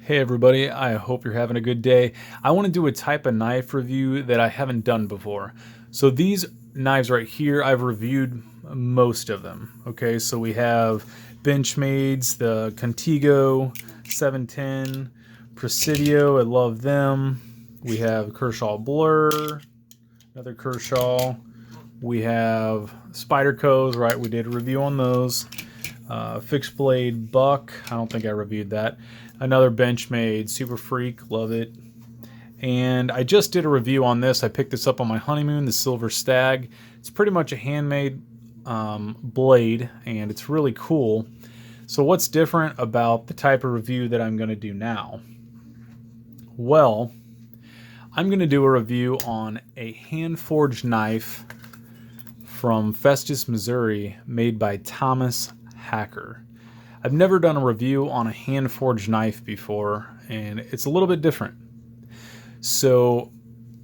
Hey everybody, I hope you're having a good day. I want to do a type of knife review that I haven't done before. So these knives right here, I've reviewed most of them. Okay, so we have Benchmade's, the Contigo 710, Presidio, I love them. We have Kershaw Blur, another Kershaw. We have Spyderco's, right? We did a review on those. Fixed blade buck. I don't think I reviewed that. Another Benchmade Super Freak. Love it. And I just did a review on this. I picked this up on my honeymoon, the Silver Stag. It's pretty much a handmade blade, and it's really cool. So what's different about the type of review that I'm going to do now? Well, I'm going to do a review on a hand-forged knife from Festus, Missouri, made by Thomas Hacker. I've never done a review on a hand-forged knife before, and it's a little bit different. So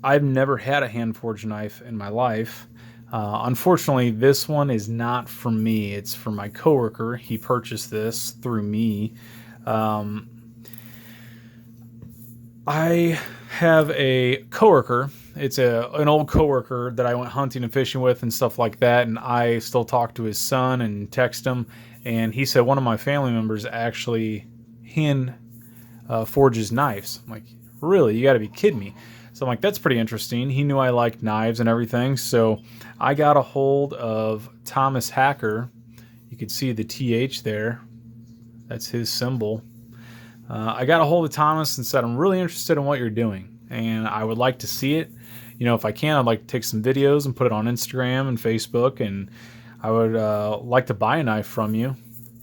I've never had a hand-forged knife in my life. Unfortunately, this one is not for me. It's for my coworker. He purchased this through me. I have a coworker. It's an old coworker that I went hunting and fishing with and stuff like that, and I still talk to his son and text him. And he said one of my family members actually hand forges knives. I'm like, really? You got to be kidding me. So I'm like, that's pretty interesting. He knew I liked knives and everything. So I got a hold of Thomas Hacker. You can see the TH there. That's his symbol. I got a hold of Thomas and said, I'm really interested in what you're doing, and I would like to see it. You know, if I can, I'd like to take some videos and put it on Instagram and Facebook, and I would like to buy a knife from you.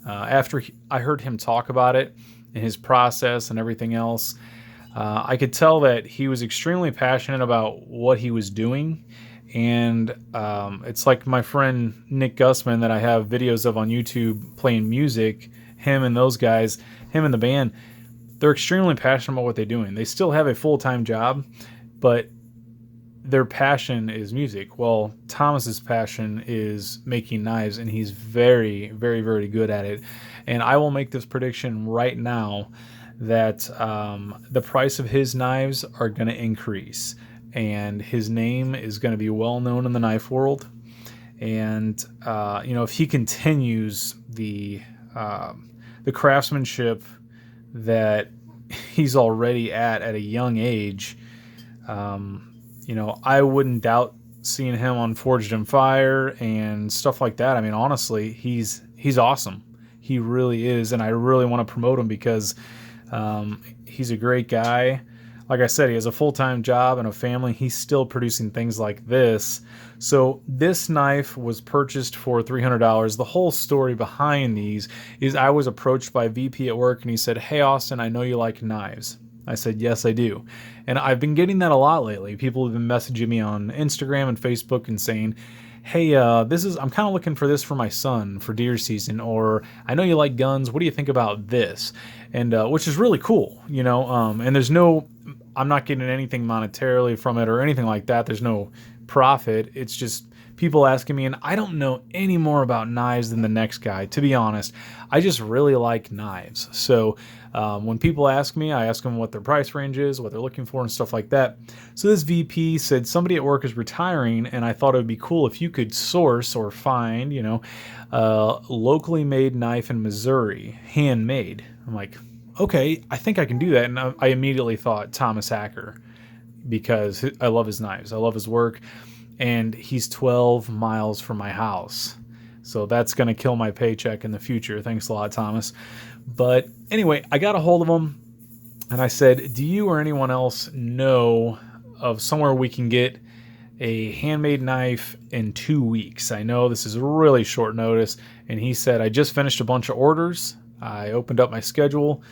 After I heard him talk about it and his process and everything else, I could tell that he was extremely passionate about what he was doing. And it's like my friend Nick Gussman that I have videos of on YouTube playing music, him and those guys, him and the band, they're extremely passionate about what they're doing. They still have a full-time job, but their passion is music. Well, Thomas's passion is making knives, and he's very, very, very good at it. And I will make this prediction right now that the price of his knives are going to increase, and his name is going to be well known in the knife world. And you know, if he continues the craftsmanship that he's already at a young age, you know, I wouldn't doubt seeing him on Forged in Fire and stuff like that. I mean, honestly, he's awesome. He really is, and I really want to promote him because he's a great guy. Like I said, he has a full-time job and a family. He's still producing things like this. So this knife was purchased for $300. The whole story behind these is I was approached by a VP at work, and he said, "Hey, Austin, I know you like knives." I said, "Yes, I do." And I've been getting that a lot lately. People have been messaging me on Instagram and Facebook and saying, "Hey, I'm kind of looking for this for my son for deer season," or "I know you like guns. What do you think about this?" And which is really cool, you know. And I'm not getting anything monetarily from it or anything like that. There's no profit. It's just people asking me, and I don't know any more about knives than the next guy, to be honest. I just really like knives. So when people ask me, I ask them what their price range is, what they're looking for, and stuff like that. So this VP said somebody at work is retiring, and I thought it would be cool if you could source or find, you know, locally made knife in Missouri, handmade. I'm like, okay, I think I can do that. And I immediately thought Thomas Hacker, because I love his knives. I love his work. And he's 12 miles from my house. So that's going to kill my paycheck in the future. Thanks a lot, Thomas. But anyway, I got a hold of him, and I said, do you or anyone else know of somewhere we can get a handmade knife in 2 weeks? I know this is really short notice. And he said, I just finished a bunch of orders. I opened up my schedule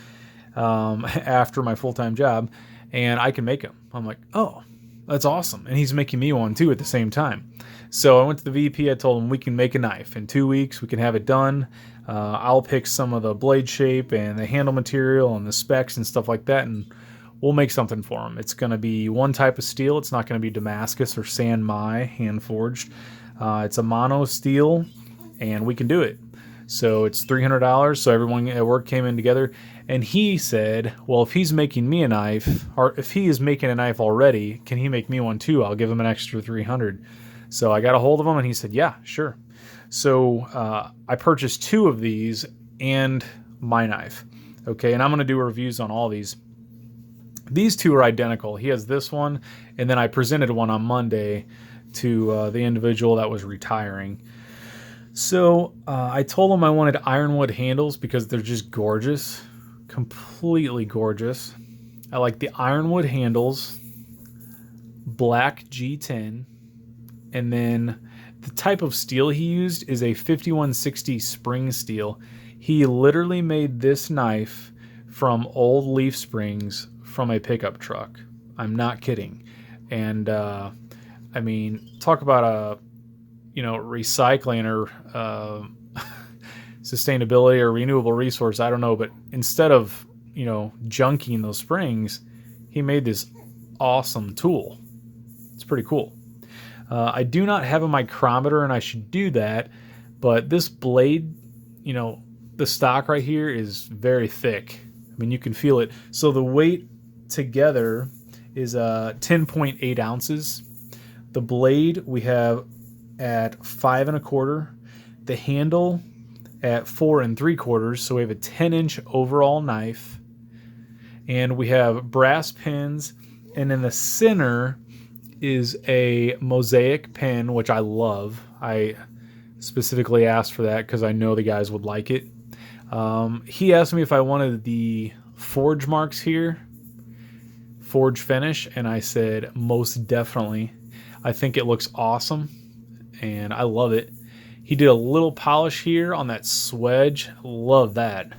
after my full-time job, and I can make them. I'm like, oh, that's awesome. And he's making me one too at the same time. So I went to the VP. I told him we can make a knife in 2 weeks. We can have it done. I'll pick some of the blade shape and the handle material and the specs and stuff like that, and we'll make something for him. It's going to be one type of steel. It's not going to be Damascus or San Mai hand forged. It's a mono steel, and we can do it. So it's $300. So everyone at work came in together, and he said, well, if he's making me a knife, or if he is making a knife already, can he make me one too? I'll give him an extra 300. So I got a hold of him, and he said, yeah, sure. So I purchased 2 of these and my knife. Okay, and I'm going to do reviews on all these. These 2 are identical. He has this one, and then I presented one on Monday to the individual that was retiring. So I told him I wanted ironwood handles because they're just gorgeous, completely gorgeous. I like the ironwood handles, black G10, and then the type of steel he used is a 5160 spring steel. He literally made this knife from old leaf springs from a pickup truck. I'm not kidding. And I mean, talk about a recycling or sustainability or renewable resource. I don't know, but instead of junking those springs, he made this awesome tool. It's pretty cool. I do not have a micrometer, and I should do that, but this blade, the stock right here is very thick. I mean, you can feel it. So the weight together is 10.8 ounces. The blade we have at 5 1/4. The handle at 4 3/4. So we have a 10-inch overall knife, and we have brass pins, and in the center is a mosaic pin, which I love. I specifically asked for that because I know the guys would like it. He asked me if I wanted the forge marks here, forge finish, and I said most definitely. I think it looks awesome, and I love it. He did a little polish here on that swedge. Love that.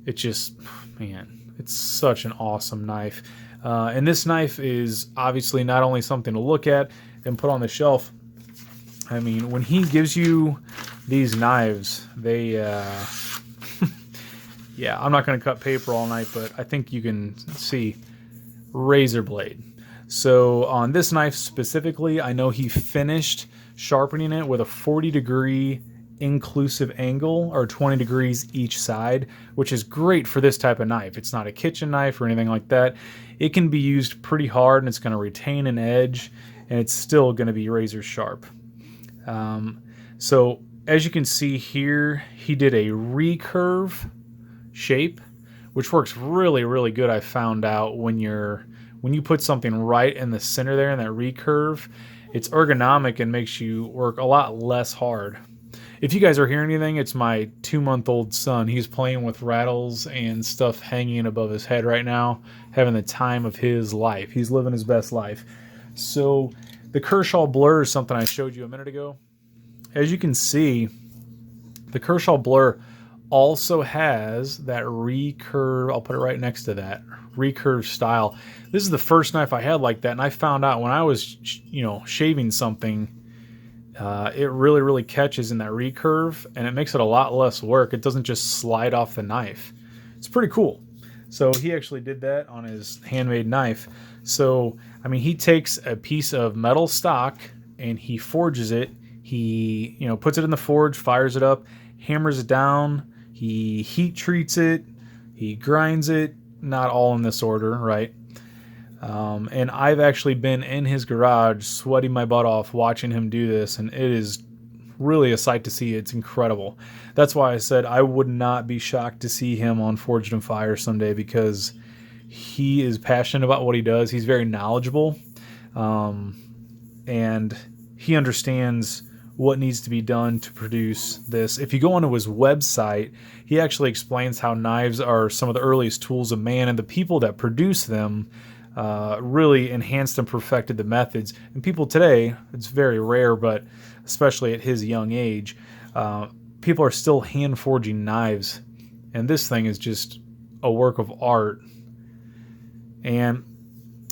It just, man, it's such an awesome knife. And this knife is obviously not only something to look at and put on the shelf. I mean, when he gives you these knives, they, yeah, I'm not going to cut paper all night, but I think you can see razor blade. So on this knife specifically, I know he finished sharpening it with a 40-degree inclusive angle, or 20 degrees each side, which is great for this type of knife. It's not a kitchen knife or anything like that. It can be used pretty hard, and it's going to retain an edge, and it's still going to be razor sharp. So as you can see here, he did a recurve shape, which works really, really good. I found out when you put something right in the center there in that recurve, it's ergonomic and makes you work a lot less hard. If you guys are hearing anything, it's my 2-month-old son. He's playing with rattles and stuff hanging above his head right now, having the time of his life. He's living his best life. So the Kershaw Blur is something I showed you a minute ago. As you can see, the Kershaw Blur also has that recurve. I'll put it right next to that recurve style. This is the first knife I had like that, and I found out when I was, shaving something, it really, really catches in that recurve, and it makes it a lot less work. It doesn't just slide off the knife. It's pretty cool. So he actually did that on his handmade knife. So, I mean, he takes a piece of metal stock and he forges it. He, puts it in the forge, fires it up, hammers it down. He heat treats it. He grinds it. Not all in this order, right? And I've actually been in his garage sweating my butt off watching him do this, and it is really a sight to see. It's incredible. That's why I said I would not be shocked to see him on Forged in Fire someday, because he is passionate about what he does. He's very knowledgeable, and he understands what needs to be done to produce this. If you go onto his website, he actually explains how knives are some of the earliest tools of man, and the people that produce them really enhanced and perfected the methods. And people today, it's very rare, but especially at his young age, people are still hand forging knives, and this thing is just a work of art. And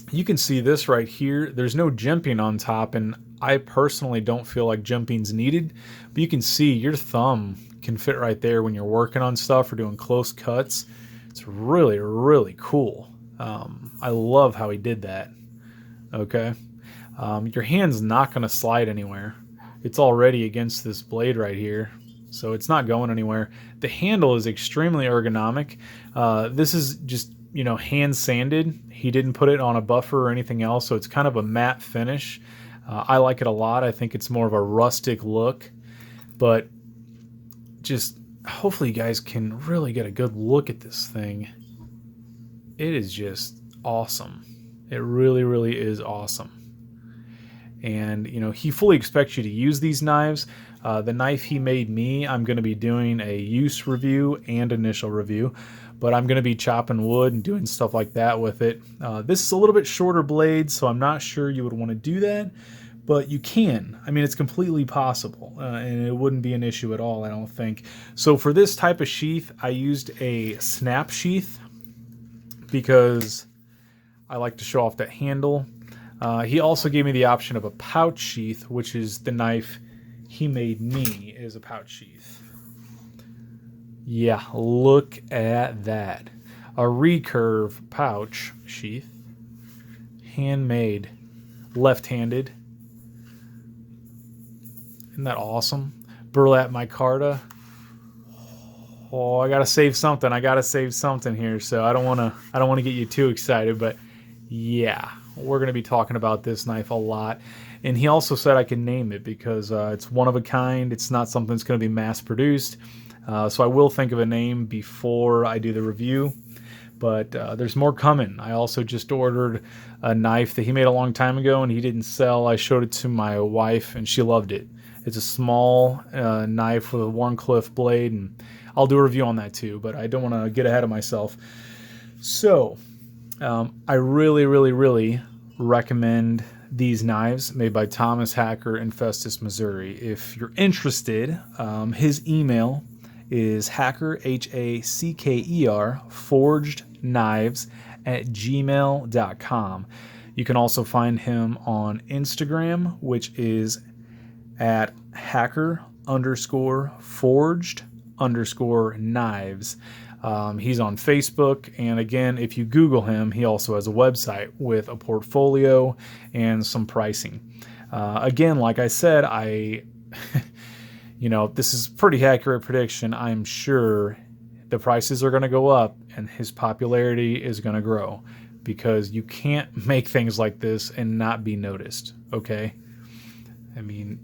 you can see this right here. There's no jimping on top, and I personally don't feel like jimping's needed, but you can see your thumb can fit right there when you're working on stuff or doing close cuts. It's really, really cool. I love how he did that. Okay. Your hand's not going to slide anywhere. It's already against this blade right here. so it's not going anywhere. The handle is extremely ergonomic. This is just, hand sanded. He didn't put it on a buffer or anything else, so it's kind of a matte finish. I like it a lot. I think it's more of a rustic look, but just hopefully you guys can really get a good look at this thing. It is just awesome. It really, really is awesome. And, he fully expects you to use these knives. The knife he made me, I'm going to be doing a use review and initial review, but I'm going to be chopping wood and doing stuff like that with it. This is a little bit shorter blade, so I'm not sure you would want to do that, but you can. I mean, it's completely possible, and it wouldn't be an issue at all, I don't think. So for this type of sheath, I used a snap sheath because I like to show off that handle. He also gave me the option of a pouch sheath, which is the knife he made me is a pouch sheath. Yeah, look at that. A recurve pouch sheath. Handmade. Left-handed. Isn't that awesome? Burlap micarta. Oh, I gotta save something. Here. So I don't wanna get you too excited, but yeah, we're gonna be talking about this knife a lot. And he also said I can name it because it's one of a kind. It's not something that's going to be mass produced. So I will think of a name before I do the review. But there's more coming. I also just ordered a knife that he made a long time ago and he didn't sell. I showed it to my wife and she loved it. It's a small knife with a Warncliffe blade, and I'll do a review on that too, but I don't want to get ahead of myself. So I really, really, really recommend these knives made by Thomas Hacker in Festus, Missouri. If you're interested, his email is hacker, Hacker, forgedknives @gmail.com. You can also find him on Instagram, which is at hacker_forged_knives. He's on Facebook, and again, if you Google him, he also has a website with a portfolio and some pricing. Again, like I said, this is a pretty accurate prediction. I'm sure the prices are going to go up and his popularity is going to grow because you can't make things like this and not be noticed, okay? I mean,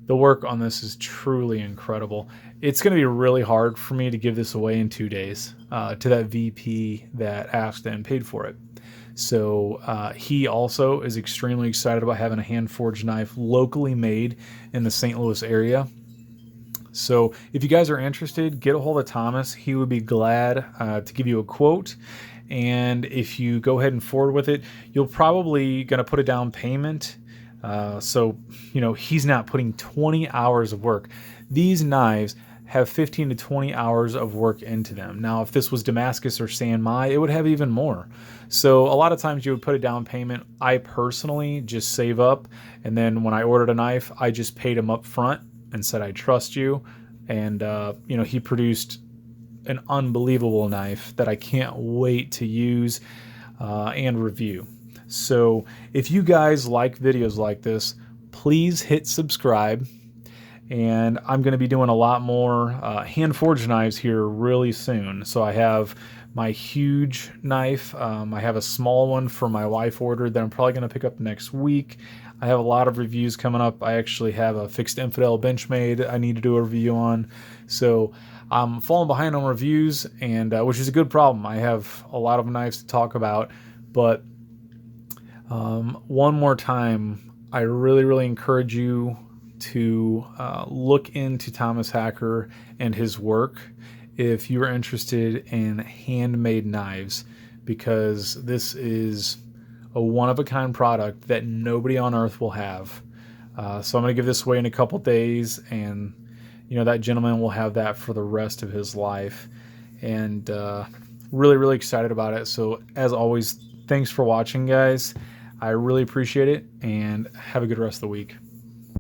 the work on this is truly incredible. It's going to be really hard for me to give this away in 2 days to that VP that asked and paid for it. So he also is extremely excited about having a hand-forged knife locally made in the St. Louis area. So if you guys are interested, get a hold of Thomas. He would be glad to give you a quote. And if you go ahead and forward with it, you're probably going to put a down payment. So he's not putting 20 hours of work. These knives have 15 to 20 hours of work into them. Now, if this was Damascus or San Mai, it would have even more. So a lot of times you would put a down payment. I personally just save up, and then when I ordered a knife, I just paid him up front and said, I trust you. And, he produced an unbelievable knife that I can't wait to use and review. So if you guys like videos like this, please hit subscribe. And I'm going to be doing a lot more hand-forged knives here really soon. So I have my huge knife. I have a small one for my wife ordered that I'm probably going to pick up next week. I have a lot of reviews coming up. I actually have a fixed infidel Benchmade I need to do a review on. So I'm falling behind on reviews, and which is a good problem. I have a lot of knives to talk about, but one more time, I really, really encourage you to look into Thomas Hacker and his work if you're interested in handmade knives, because this is a one-of-a-kind product that nobody on earth will have. So I'm going to give this away in a couple days, and that gentleman will have that for the rest of his life. And really, really excited about it. So as always, thanks for watching, guys. I really appreciate it, and have a good rest of the week.